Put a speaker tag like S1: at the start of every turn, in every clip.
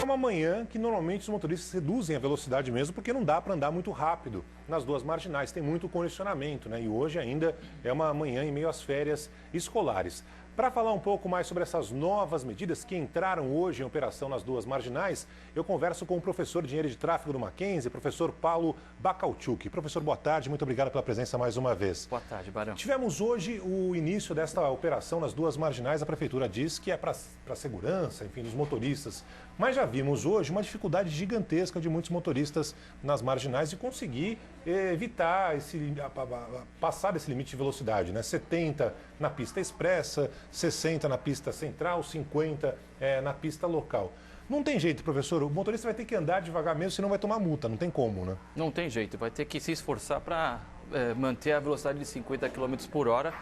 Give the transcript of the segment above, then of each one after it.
S1: uma manhã que normalmente os motoristas reduzem a velocidade mesmo, porque não dá para andar muito rápido nas duas marginais, tem muito congestionamento, né? E hoje ainda é uma manhã em meio às férias escolares. Para falar um pouco mais sobre essas novas medidas que entraram hoje em operação nas duas marginais, eu converso com o professor de Engenharia de Tráfego do Mackenzie, professor Paulo Bacalchuk. Professor, boa tarde, muito obrigado pela presença mais uma vez.
S2: Boa tarde, Barão.
S1: Tivemos hoje o início desta operação nas duas marginais. A Prefeitura diz que é para segurança, enfim, dos motoristas. Mas já vimos hoje uma dificuldade gigantesca de muitos motoristas nas marginais de conseguir evitar passar desse limite de velocidade, né? 70 na pista expressa, 60 na pista central, 50 na pista local. Não tem jeito, professor, o motorista vai ter que andar devagar mesmo, senão vai tomar multa, não tem como, né?
S2: Não tem jeito, vai ter que se esforçar para manter a velocidade de 50 km por hora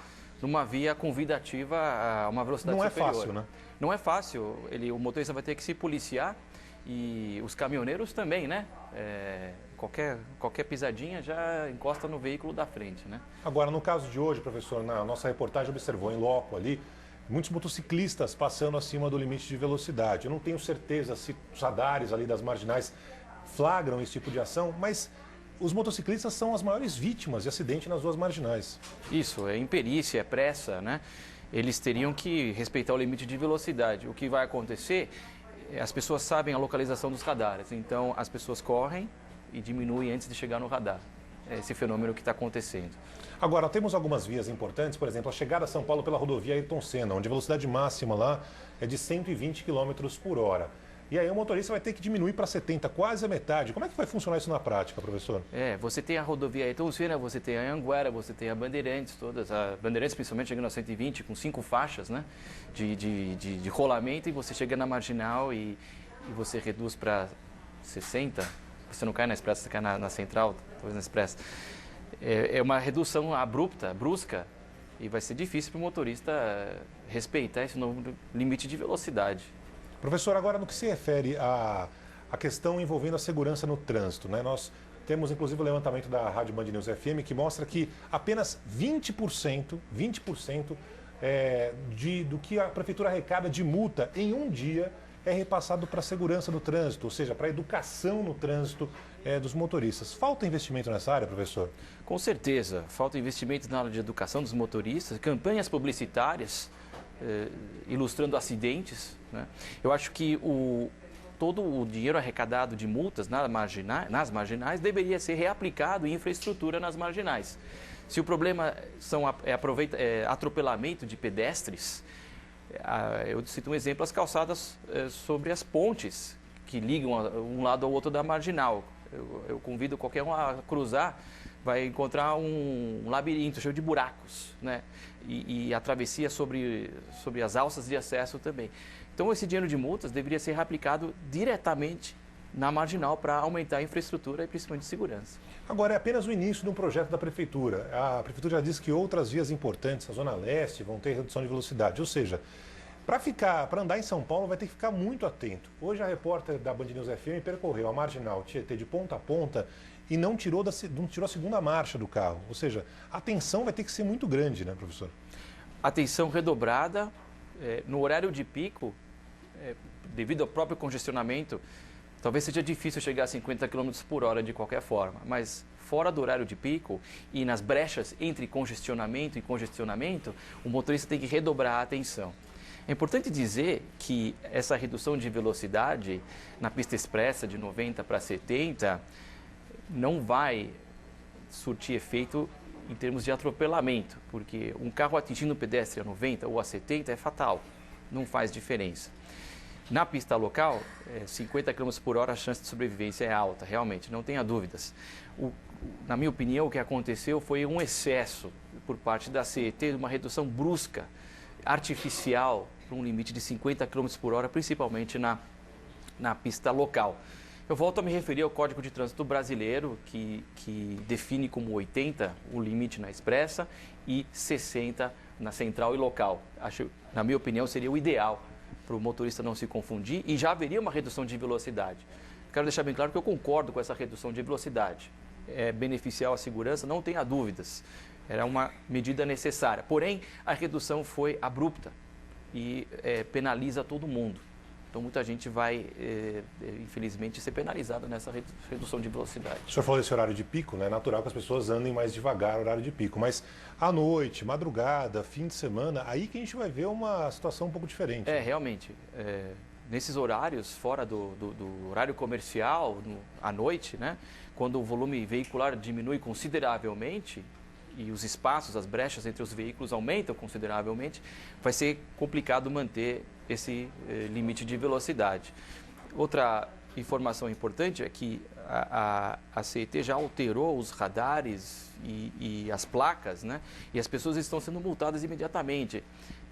S2: numa via convidativa a uma velocidade superior.
S1: Não é fácil, né?
S2: Não é fácil, o motorista vai ter que se policiar e os caminhoneiros também, né? Qualquer pisadinha já encosta no veículo da frente, né?
S1: Agora, no caso de hoje, professor, na nossa reportagem observou em loco ali, muitos motociclistas passando acima do limite de velocidade. Eu não tenho certeza se os radares ali das marginais flagram esse tipo de ação, mas os motociclistas são as maiores vítimas de acidente nas duas marginais.
S2: Isso, é imperícia, é pressa, né? Eles teriam que respeitar o limite de velocidade. O que vai acontecer, as pessoas sabem a localização dos radares, então as pessoas correm e diminuem antes de chegar no radar. É esse fenômeno que está acontecendo.
S1: Agora, temos algumas vias importantes, por exemplo, a chegada a São Paulo pela rodovia Ayrton Senna, onde a velocidade máxima lá é de 120 km por hora. E aí o motorista vai ter que diminuir para 70, quase a metade. Como é que vai funcionar isso na prática, professor?
S2: Você tem a rodovia Ayrton Senna, você tem a Anhanguera, você tem a Bandeirantes, todas. A Bandeirantes, principalmente, chegando a 120, com 5 faixas, né, de rolamento, e você chega na marginal e você reduz para 60. Você não cai na expressa, você cai na central, talvez na expressa. É uma redução abrupta, brusca, e vai ser difícil para o motorista respeitar esse novo limite de velocidade.
S1: Professor, agora no que se refere à questão envolvendo a segurança no trânsito, né? Nós temos inclusive o levantamento da Rádio Band News FM que mostra que apenas 20% do que a Prefeitura arrecada de multa em um dia é repassado para a segurança do trânsito, ou seja, para a educação no trânsito dos motoristas. Falta investimento nessa área, professor?
S2: Com certeza, falta investimento na área de educação dos motoristas, campanhas publicitárias, ilustrando acidentes, né? Eu acho que todo o dinheiro arrecadado de multas nas marginais deveria ser reaplicado em infraestrutura nas marginais. Se o problema é atropelamento de pedestres, eu cito um exemplo, as calçadas sobre as pontes que ligam um lado ao outro da marginal. Eu convido qualquer um a cruzar, vai encontrar um labirinto cheio de buracos, né? E a travessia sobre as alças de acesso também. Então esse dinheiro de multas deveria ser reaplicado diretamente na marginal para aumentar a infraestrutura e principalmente de segurança.
S1: Agora, é apenas o início de um projeto da Prefeitura. A Prefeitura já disse que outras vias importantes, a Zona Leste, vão ter redução de velocidade. Ou seja, para andar em São Paulo vai ter que ficar muito atento. Hoje a repórter da Band News FM percorreu a marginal Tietê de ponta a ponta e não tirou a segunda marcha do carro. Ou seja, a tensão vai ter que ser muito grande, né, professor?
S2: Atenção redobrada no horário de pico, devido ao próprio congestionamento. Talvez seja difícil chegar a 50 km por hora de qualquer forma, mas fora do horário de pico e nas brechas entre congestionamento e congestionamento, o motorista tem que redobrar a atenção. É importante dizer que essa redução de velocidade na pista expressa de 90 para 70 não vai surtir efeito em termos de atropelamento, porque um carro atingindo o pedestre a 90 ou a 70 é fatal, não faz diferença. Na pista local, 50 km por hora a chance de sobrevivência é alta, realmente, não tenha dúvidas. Na minha opinião, o que aconteceu foi um excesso por parte da CET, uma redução brusca, artificial, para um limite de 50 km por hora, principalmente na pista local. Eu volto a me referir ao Código de Trânsito Brasileiro, que define como 80 o limite na expressa e 60 na central e local. Na minha opinião, seria o ideal para o motorista não se confundir e já haveria uma redução de velocidade. Quero deixar bem claro que eu concordo com essa redução de velocidade. É beneficial à segurança, não tenha dúvidas. Era uma medida necessária. Porém, a redução foi abrupta e penaliza todo mundo. Então, muita gente vai, infelizmente, ser penalizada nessa redução de velocidade.
S1: O senhor falou desse horário de pico, né? É natural que as pessoas andem mais devagar, horário de pico. Mas à noite, madrugada, fim de semana, aí que a gente vai ver uma situação um pouco diferente.
S2: Realmente. Nesses horários, fora do horário comercial, à noite, né? Quando o volume veicular diminui consideravelmente e os espaços, as brechas entre os veículos aumentam consideravelmente, vai ser complicado manter esse limite de velocidade. Outra informação importante é que a CET já alterou os radares e as placas, né? E as pessoas estão sendo multadas imediatamente.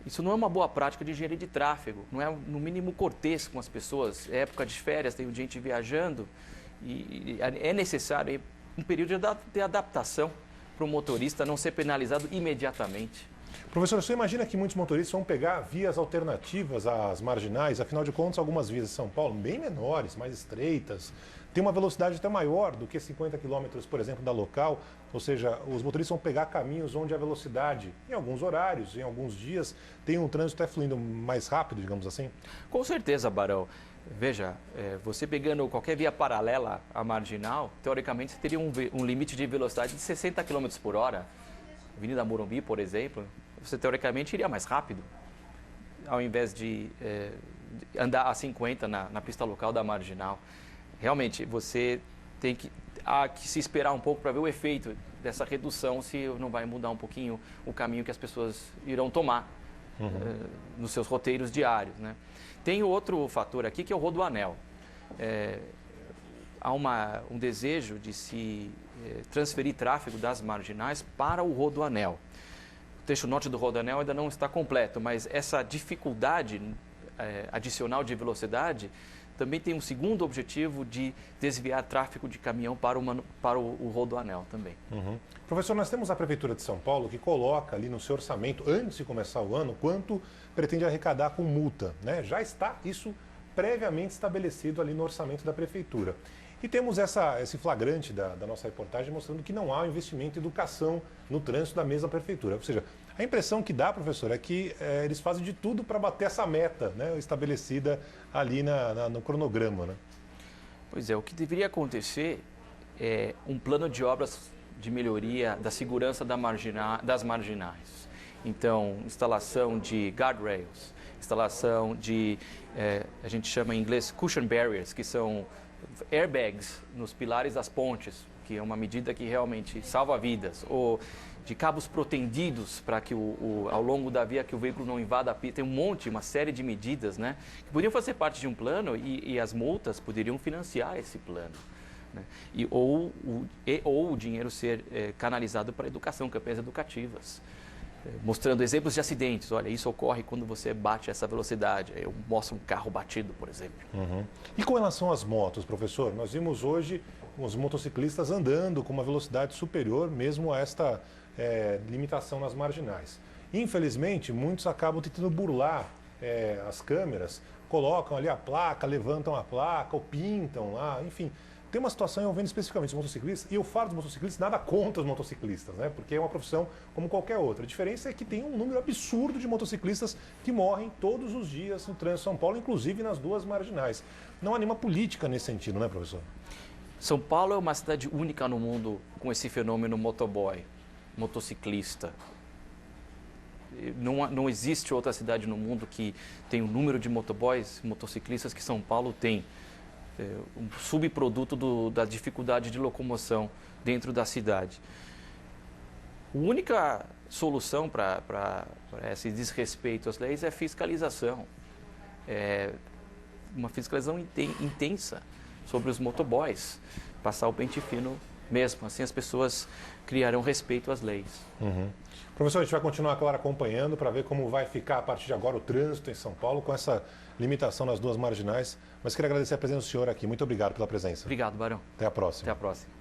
S2: Isso não é uma boa prática de engenharia de tráfego, não é no mínimo cortês com as pessoas. É época de férias, tem gente viajando e é necessário um período de adaptação para o motorista não ser penalizado imediatamente.
S1: Professor, você imagina que muitos motoristas vão pegar vias alternativas às marginais, afinal de contas, algumas vias de São Paulo bem menores, mais estreitas, tem uma velocidade até maior do que 50 km, por exemplo, da local, ou seja, os motoristas vão pegar caminhos onde a velocidade, em alguns horários, em alguns dias, tem um trânsito até fluindo mais rápido, digamos assim?
S2: Com certeza, Barão. Veja, você pegando qualquer via paralela à marginal, teoricamente você teria um limite de velocidade de 60 km por hora. Avenida Morumbi, por exemplo, você teoricamente iria mais rápido, ao invés de andar a 50 na pista local da marginal. Realmente, você tem que se esperar um pouco para ver o efeito dessa redução, se não vai mudar um pouquinho o caminho que as pessoas irão tomar nos seus roteiros diários, né? Tem outro fator aqui que é o rodoanel. Há um desejo de se transferir tráfego das marginais para o rodoanel. O trecho norte do rodoanel ainda não está completo, mas essa dificuldade adicional de velocidade também tem um segundo objetivo de desviar tráfego de caminhão para o rodoanel também.
S1: Professor, nós temos a Prefeitura de São Paulo que coloca ali no seu orçamento, antes de começar o ano, quanto pretende arrecadar com multa, né? Já está isso previamente estabelecido ali no orçamento da Prefeitura. E temos esse flagrante da nossa reportagem mostrando que não há investimento em educação no trânsito da mesma Prefeitura. Ou seja, a impressão que dá, professor, é que eles fazem de tudo para bater essa meta, né, estabelecida ali no cronograma, né?
S2: Pois é, o que deveria acontecer é um plano de obras de melhoria da segurança das marginais. Então, instalação de guardrails, instalação de, a gente chama em inglês cushion barriers, que são airbags nos pilares das pontes, que é uma medida que realmente salva vidas, ou de cabos protendidos para que ao longo da via que o veículo não invada a pista. Tem uma série de medidas, né, que poderiam fazer parte de um plano e as multas poderiam financiar esse plano, né? Ou o dinheiro ser canalizado para a educação, campanhas educativas, mostrando exemplos de acidentes. Olha, isso ocorre quando você bate essa velocidade. Eu mostro um carro batido, por exemplo.
S1: E com relação às motos, professor, nós vimos hoje os motociclistas andando com uma velocidade superior mesmo a esta limitação nas marginais. Infelizmente, muitos acabam tentando burlar as câmeras, colocam ali a placa, levantam a placa ou pintam lá, enfim. Tem uma situação envolvendo especificamente os motociclistas, e eu falo dos motociclistas nada contra os motociclistas, né? Porque é uma profissão como qualquer outra. A diferença é que tem um número absurdo de motociclistas que morrem todos os dias no trânsito de São Paulo, inclusive nas duas marginais. Não há nenhuma política nesse sentido, né, professor?
S2: São Paulo é uma cidade única no mundo com esse fenômeno motoboy, motociclista. Não existe outra cidade no mundo que tem o número de motoboys, motociclistas que São Paulo tem. Um subproduto da dificuldade de locomoção dentro da cidade. A única solução para esse desrespeito às leis é fiscalização. Uma fiscalização intensa sobre os motoboys, passar o pente fino mesmo. Assim as pessoas criarão respeito às leis.
S1: Professor, a gente vai continuar, claro, acompanhando para ver como vai ficar a partir de agora o trânsito em São Paulo com essa limitação nas duas marginais. Mas queria agradecer a presença do senhor aqui. Muito obrigado pela presença.
S2: Obrigado, Barão.
S1: Até a próxima.
S2: Até a próxima.